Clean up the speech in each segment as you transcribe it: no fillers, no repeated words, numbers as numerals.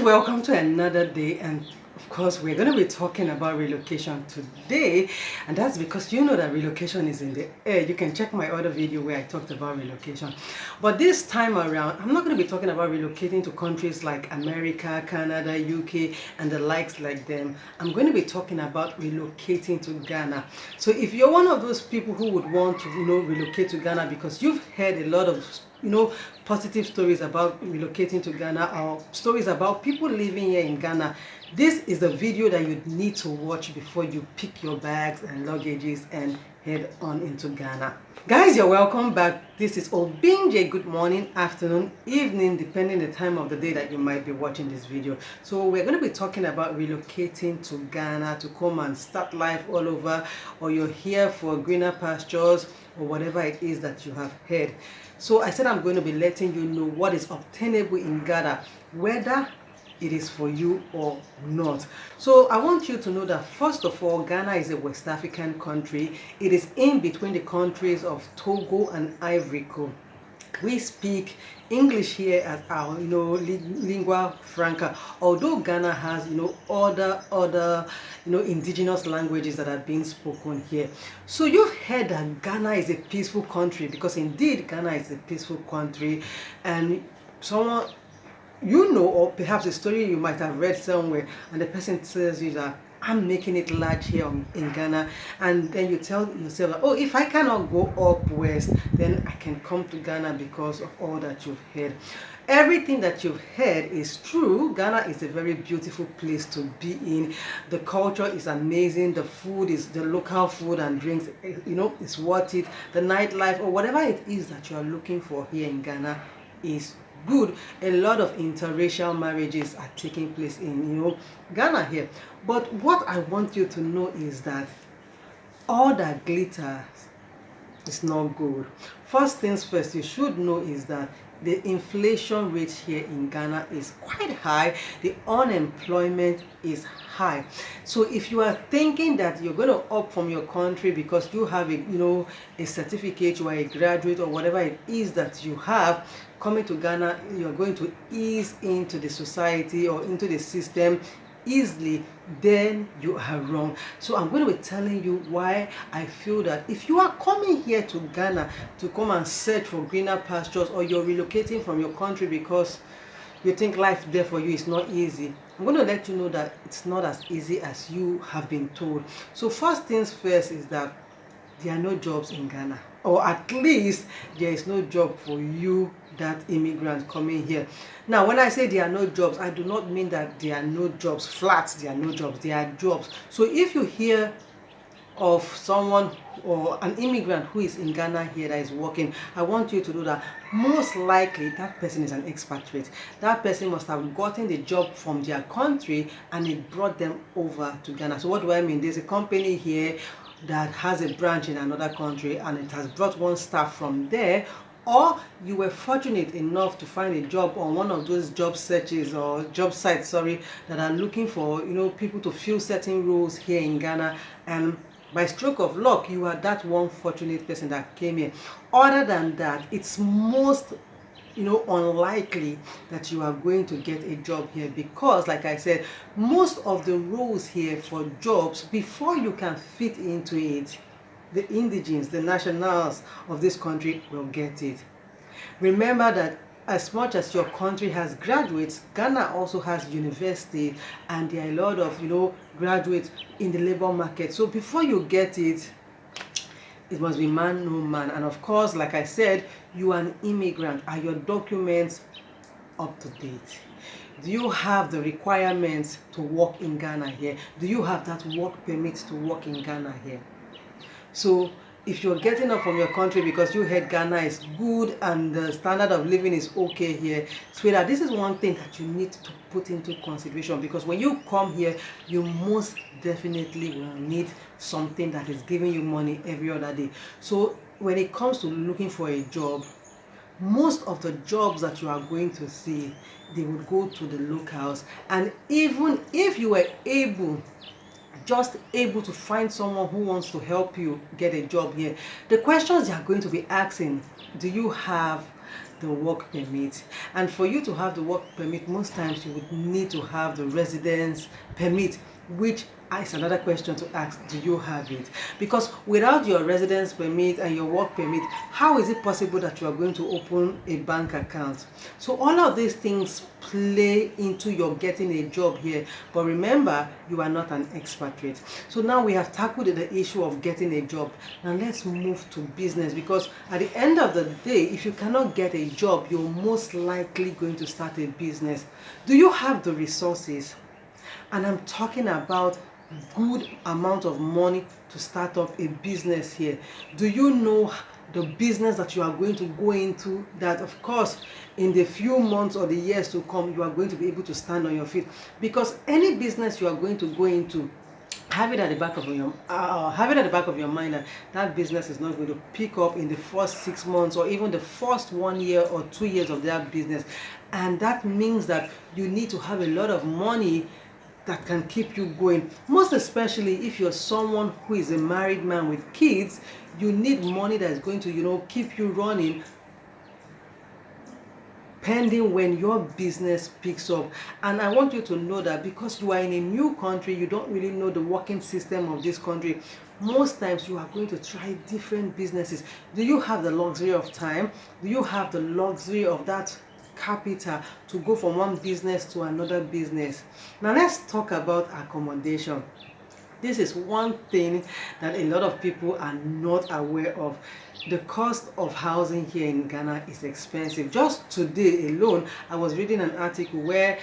Guys, welcome to another day, and of course we're going to be talking about relocation today, and that's because you know that relocation is in the air. You can check my other video where I talked about relocation, but this time around I'm not going to be talking about relocating to countries like America, Canada, UK and the likes like them. I'm going to be talking about relocating to Ghana. So if you're one of those people who would want to relocate to Ghana because you've heard a lot of positive stories about relocating to Ghana, or stories about people living here in Ghana, this is the video that you need to watch before you pick your bags and luggages and head on into Ghana. Guys, you're welcome back. This is Obinje. Good morning, afternoon, evening, depending the time of the day that you might be watching this video. So we're going to be talking about relocating to Ghana to come and start life all over, or you're here for greener pastures, or whatever it is that you have heard. So I said I'm going to be letting you know what is obtainable in Ghana, whether it is for you or not. So I want you to know that first of all, Ghana is a West African country. It is in between the countries of Togo and Ivory Coast. We speak English here as our lingua franca, although Ghana has other indigenous languages that are being spoken here. So you've heard that Ghana is a peaceful country, because indeed Ghana is a peaceful country. And someone or perhaps a story you might have read somewhere, and the person tells you that I'm making it large here in Ghana, and then you tell yourself, oh, if I cannot go up west, then I can come to Ghana because of all that you've heard. Everything that you've heard is true. Ghana is a very beautiful place to be in. The culture is amazing. The food is the local food and drinks, it's worth it. The nightlife, or whatever it is that you are looking for here in Ghana, is good. A lot of interracial marriages are taking place in Ghana here. But what I want you to know is that all that glitters is not gold. First things first, you should know is that the inflation rate here in Ghana is quite high. The unemployment is high. So if you are thinking that you're going to opt from your country because you have a certificate, you are a graduate, or whatever it is that you have, coming to Ghana, you're going to ease into the society or into the system easily, then you are wrong. So I'm going to be telling you why I feel that if you are coming here to Ghana to come and search for greener pastures, or you're relocating from your country because you think life there for you is not easy, I'm going to let you know that it's not as easy as you have been told. So first things first is that there are no jobs in Ghana, or at least there is no job for you, that immigrant coming here. Now when I say there are no jobs, I do not mean that there are no jobs flat. There are no jobs, there are jobs. So if you hear of someone or an immigrant who is in Ghana here that is working, I want you to know that most likely that person is an expatriate. That person must have gotten the job from their country and it brought them over to Ghana. So what do I mean? There's a company here that has a branch in another country and it has brought one staff from there, or you were fortunate enough to find a job on one of those job searches or job sites, that are looking for people to fill certain roles here in Ghana, and by stroke of luck you are that one fortunate person that came here. Other than that, it's most unlikely that you are going to get a job here, because like I said, most of the roles here for jobs, before you can fit into it, the indigenes, the nationals of this country will get it. Remember that as much as your country has graduates, Ghana also has university, and there are a lot of graduates in the labor market. So before you get it, it must be man, no man. And of course, like I said, you are an immigrant. Are your documents up to date? Do you have the requirements to work in Ghana here? Do you have that work permit to work in Ghana here? So if you're getting up from your country because you heard Ghana is good and the standard of living is okay here, sweetheart, this is one thing that you need to put into consideration, because when you come here, you most definitely will need something that is giving you money every other day. So when it comes to looking for a job, most of the jobs that you are going to see, they would go to the locals. And even if you were just able to find someone who wants to help you get a job here, the questions they are going to be asking: do you have the work permit. And for you to have the work permit, most times you would need to have the residence permit, which is another question to ask: do you have it? Because without your residence permit and your work permit, how is it possible that you are going to open a bank account? So all of these things play into your getting a job here. But remember, you are not an expatriate. So now we have tackled the issue of getting a job. Now let's move to business, because at the end of the day, if you cannot get a job, you're most likely going to start a business. Do you have the resources? And I'm talking about good amount of money to start up a business here. Do you know the business that you are going to go into, that of course in the few months or the years to come you are going to be able to stand on your feet? Because any business you are going to go into, have it at the back of your mind that that business is not going to pick up in the first 6 months or even the first 1 year or 2 years of that business. And that means that you need to have a lot of money that can keep you going. Most especially if you're someone who is a married man with kids, you need money that is going to, keep you running pending when your business picks up. And I want you to know that because you are in a new country, you don't really know the working system of this country. Most times you are going to try different businesses. Do you have the luxury of time? Do you have the luxury of that capital to go from one business to another business? Now let's talk about accommodation. This is one thing that a lot of people are not aware of. The cost of housing here in Ghana is expensive. Just today alone, I was reading an article where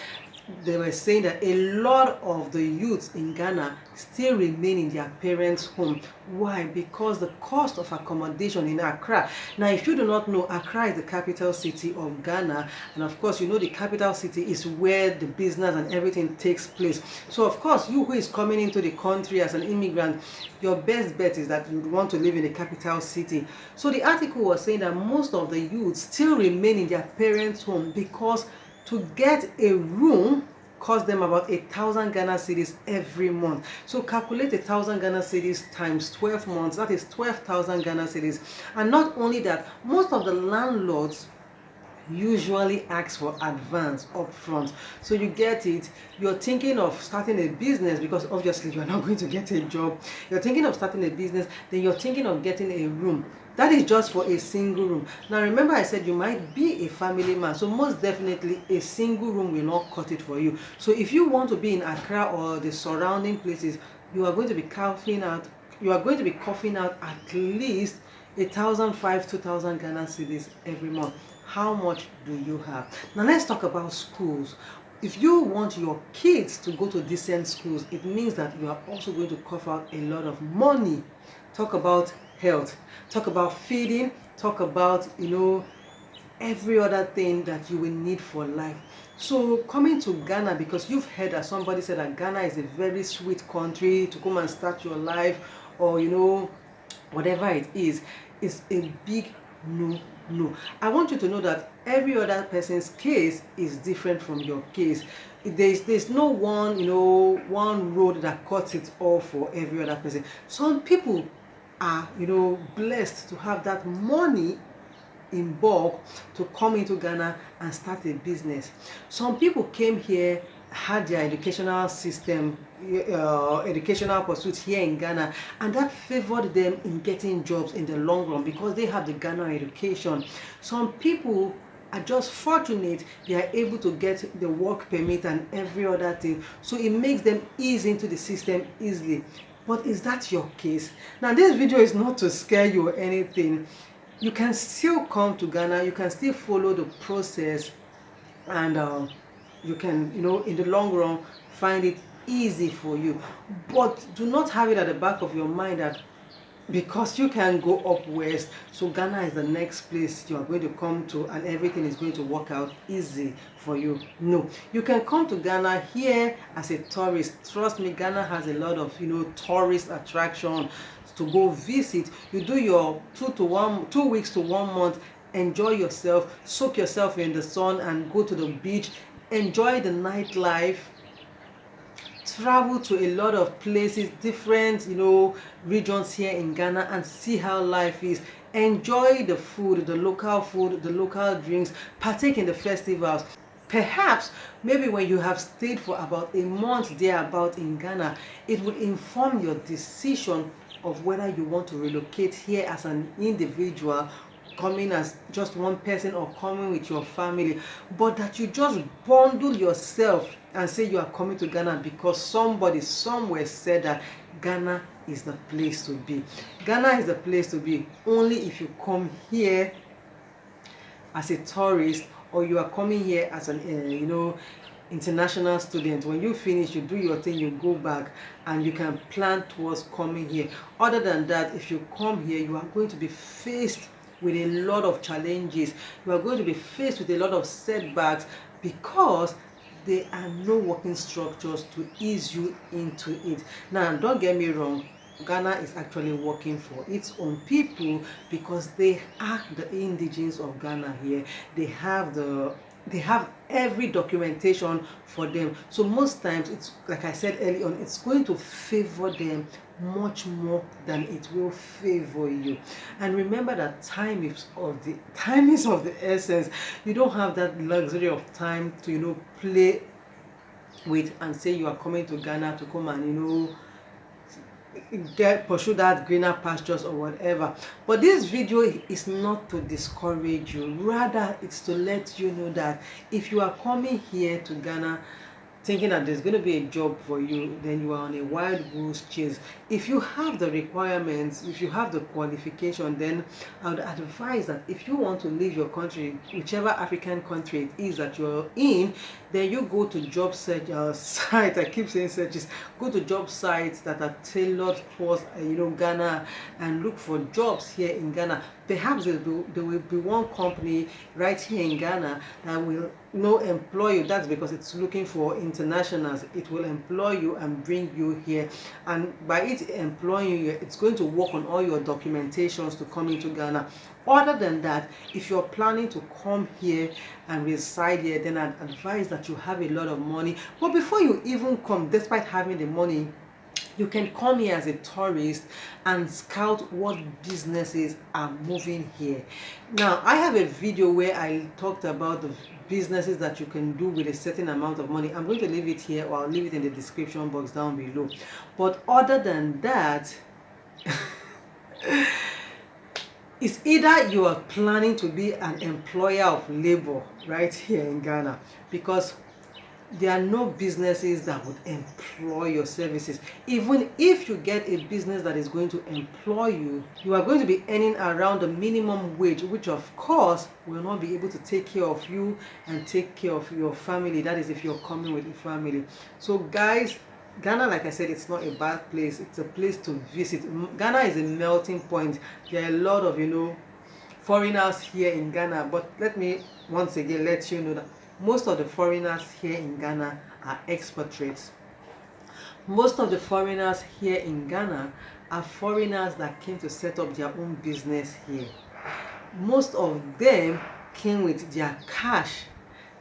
they were saying that a lot of the youths in Ghana still remain in their parents' home. Why? Because the cost of accommodation in Accra. Now, if you do not know, Accra is the capital city of Ghana, and of course, the capital city is where the business and everything takes place. So, of course, you who is coming into the country as an immigrant, your best bet is that you want to live in the capital city. So, the article was saying that most of the youths still remain in their parents' home because to get a room costs them about 1,000 Ghana cedis every month. So calculate 1,000 Ghana cedis times 12 months. That is 12,000 Ghana cedis. And not only that, most of the landlords usually ask for advance up front. So you get it, you're thinking of starting a business because obviously you're not going to get a job. You're thinking of starting a business, then you're thinking of getting a room. That is just for a single room. Now remember, I said you might be a family man, so most definitely a single room will not cut it for you. So if you want to be in Accra or the surrounding places, you are going to be coughing out at least 1,500 to 2,000 Ghana cedis every month. How much do you have? Now let's talk about schools. If you want your kids to go to decent schools, it means that you are also going to cough out a lot of money. Talk about health, talk about feeding, talk about every other thing that you will need for life. So coming to Ghana, because you've heard that somebody said that Ghana is a very sweet country to come and start your life, or whatever it is a big no. I want you to know that every other person's case is different from your case. There's no one road that cuts it all for every other person. Some people are blessed to have that money in bulk to come into Ghana and start a business. Some people came here, had their educational system, educational pursuits here in Ghana, and that favored them in getting jobs in the long run because they have the Ghana education. Some people are just fortunate, they are able to get the work permit and every other thing, so it makes them ease into the system easily. But is that your case? Now this video is not to scare you or anything. You can still come to Ghana, you can still follow the process, and you can in the long run find it easy for you. But do not have it at the back of your mind that because you can go up west, so Ghana is the next place you are going to come to and everything is going to work out easy for you. No, you can come to Ghana here as a tourist. Trust me, Ghana has a lot of tourist attraction to go visit. You do your 2 weeks to 1 month, enjoy yourself, soak yourself in the sun and go to the beach, enjoy the nightlife, travel to a lot of places, different regions here in Ghana, and see how life is. enjoy the food, the local drinks, partake in the festivals. Perhaps maybe when you have stayed for about a month thereabout in Ghana, it will inform your decision of whether you want to relocate here as an individual, coming as just one person, or coming with your family. But that you just bundle yourself and say you are coming to Ghana because somebody somewhere said that Ghana is the place to be. Ghana is the place to be only if you come here as a tourist, or you are coming here as an international student. When you finish, you do your thing, you go back, and you can plan towards coming here. Other than that, if you come here, you are going to be faced with a lot of challenges. You are going to be faced with a lot of setbacks because there are no working structures to ease you into it. Now, don't get me wrong, Ghana is actually working for its own people because they are the indigenes of Ghana here. They have every documentation for them. So most times, it's like I said early on, it's going to favor them much more than it will favor you. And remember that time is of the essence. You don't have that luxury of time to play with and say you are coming to Ghana to come and pursue that greener pastures or whatever. But this video is not to discourage you, rather it's to let you know that if you are coming here to Ghana thinking that there's going to be a job for you, then you are on a wild goose chase. If you have the requirements, if you have the qualification, then I would advise that if you want to leave your country, whichever African country it is that you're in, then you go to job search sites. I keep saying searches. Go to job sites that are tailored towards Ghana, and look for jobs here in Ghana. Perhaps there will be one company right here in Ghana that will employ you. That's because it's looking for internationals. It will employ you and bring you here, and by it employing you, it's going to work on all your documentations to come into Ghana. Other than that, if you're planning to come here and reside here, then I'd advise that you have a lot of money. But before you even come, despite having the money, you can come here as a tourist and scout what businesses are moving here. Now, I have a video where I talked about the businesses that you can do with a certain amount of money. I'm going to leave it here, or I'll leave it in the description box down below. But other than that, it's either you are planning to be an employer of labor right here in Ghana, because there are no businesses that would employ your services. Even if you get a business that is going to employ you, you are going to be earning around the minimum wage, which of course will not be able to take care of you and take care of your family. That is if you're coming with a family. So guys, Ghana, like I said, it's not a bad place. It's a place to visit. Ghana is a melting point. There are a lot of foreigners here in Ghana, but let me once again let you know that most of the foreigners here in Ghana are expatriates. Most of the foreigners here in Ghana are foreigners that came to set up their own business here. Most of them came with their cash.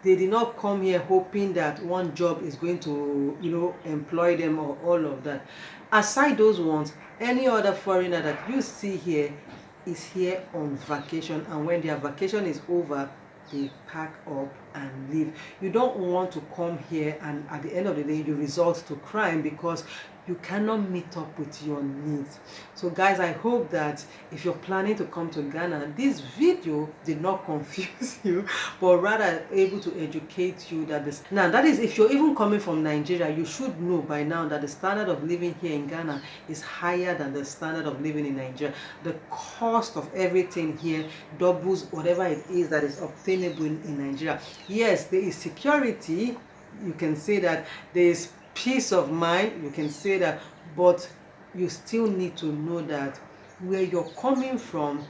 They did not come here hoping that one job is going to employ them or all of that. Aside those ones, any other foreigner that you see here is here on vacation, and when their vacation is over, they pack up and leave. You don't want to come here and at the end of the day you resort to crime because you cannot meet up with your needs. So guys, I hope that if you're planning to come to Ghana, this video did not confuse you, but rather able to educate you that now that is, if you're even coming from Nigeria, you should know by now that the standard of living here in Ghana is higher than the standard of living in Nigeria. The cost of everything here doubles whatever it is that is obtainable in Nigeria. Yes, there is security, you can say that, there is peace of mind, you can say that, but you still need to know that where you're coming from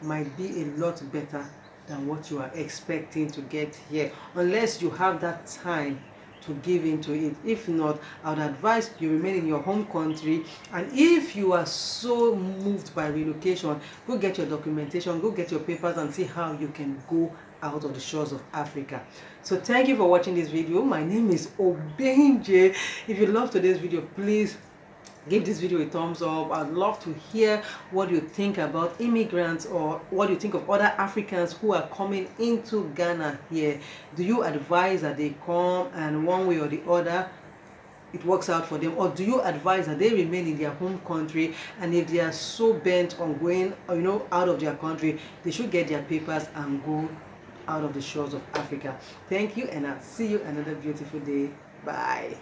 might be a lot better than what you are expecting to get here, unless you have that time to give into it. If not, I would advise you remain in your home country, and if you are so moved by relocation, go get your documentation, go get your papers, and see how you can go out of the shores of Africa. So thank you for watching this video. My name is Obenje. If you love today's video, please give this video a thumbs up. I'd love to hear what you think about immigrants, or what you think of other Africans who are coming into Ghana here. Do you advise that they come and one way or the other it works out for them, or do you advise that they remain in their home country, and if they are so bent on going out of their country, they should get their papers and go out of the shores of Africa? Thank you, and I'll see you another beautiful day. Bye.